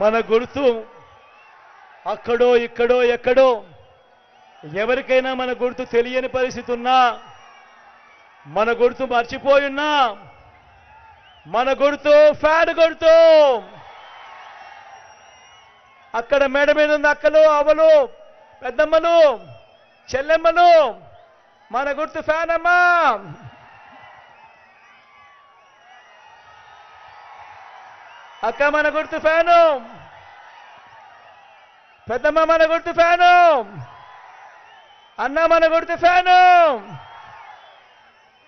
మన గుర్తు అక్కడో ఇక్కడో ఎక్కడో ఎవరికైనా మన గుర్తు తెలియని పరిస్థితి ఉన్నా, మన గుర్తు మర్చిపోయున్నా, మన గుర్తు ఫ్యాన్ గుర్తు. అక్కడ మేడ మీద ఉన్న అక్కలు, అవ్వలు, పెద్దమ్మలు, చెల్లెమ్మలు, మన గుర్తు ఫ్యాన్ అమ్మా. అక్క మన గుర్తు ఫ్యాను, పెద్దమ్మ మన గుర్తు ఫ్యాను, అన్న మన గుర్తు ఫ్యాను,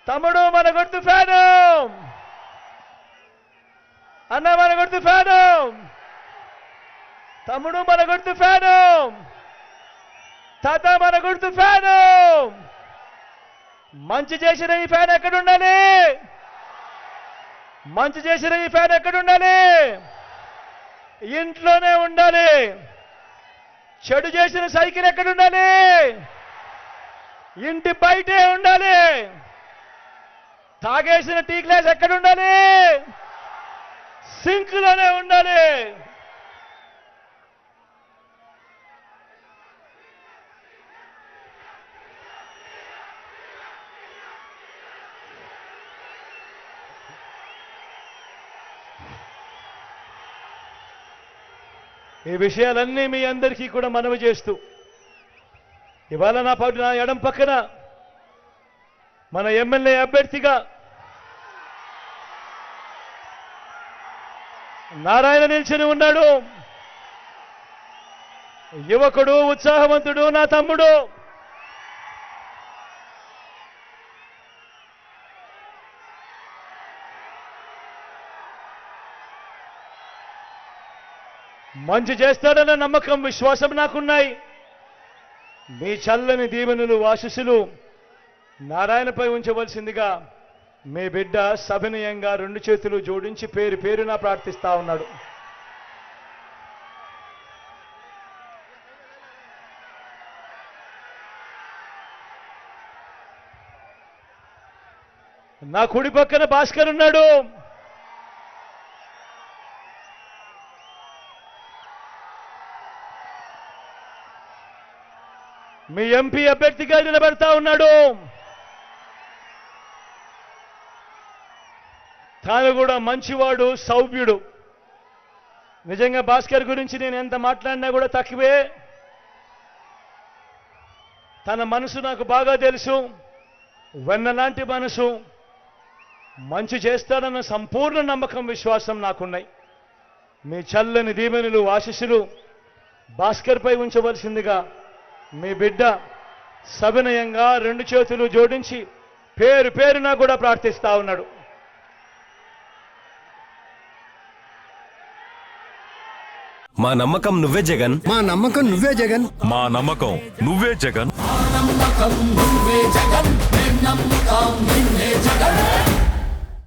తమ్ముడు మన గుర్తు ఫ్యాను, అన్న మన గుర్తు ఫ్యాను, తమ్ముడు మన గుర్తు ఫ్యాను, తాత మన గుర్తు ఫ్యాను. మంచి చేసిన ఈ ఫ్యాన్ ఎక్కడ ఉండాలి? మంచి చేసిన ఈ ఫ్యాన్ ఎక్కడ ఉండాలి? ఇంట్లోనే ఉండాలి. చెడు చేసిన సైకిల్ ఎక్కడ ఉండాలి? ఇంటి బయటే ఉండాలి. తాగేసిన టీ గ్లాస్ ఎక్కడ ఉండాలి? సింక్లోనే ఉండాలి. ఈ విషయాలన్నీ మీ అందరికీ కూడా మనవి చేస్తూ, ఇవాళ నా ఎడం పక్కన మన ఎమ్మెల్యే అభ్యర్థిగా నారాయణ నిల్చుని ఉన్నాడు. యువకుడు, ఉత్సాహవంతుడు, నా తమ్ముడు. మంచి చేస్తాడన్న నమ్మకం, విశ్వాసం నాకున్నాయి. మీ చల్లని దీవెనలు, ఆశీస్సులు నారాయణపై ఉంచవలసిందిగా మీ బిడ్డ సవినయంగా 2 చేతులు జోడించి పేరు పేరున ప్రార్థిస్తా ఉన్నాడు. నా కుడి పక్కన భాస్కర్ ఉన్నాడు. మీ ఎంపీ అభ్యర్థిగా నిలబడతా ఉన్నాడు. తాను కూడా మంచివాడు, సౌమ్యుడు. నిజంగా భాస్కర్ గురించి నేను ఎంత మాట్లాడినా కూడా తక్కువే. తన మనసు నాకు బాగా తెలుసు. వెన్నలాంటి మనసు. మంచి చేస్తాడన్న సంపూర్ణ నమ్మకం, విశ్వాసం నాకున్నాయి. మీ చల్లని దీవెనలు, ఆశీస్సులు భాస్కర్పై ఉంచవలసిందిగా మీ బిడ్డ సవినయంగా 2 చేతులు జోడించి పేరు పేరున కూడా ప్రార్థిస్తా ఉన్నాడు. మా నమ్మకం నువ్వే జగన్. మా నమ్మకం నువ్వే జగన్. మా నమ్మకం నువ్వే జగన్. నమ్మకం నువ్వే జగన్. నమ్మకం నిన్నే జగన్.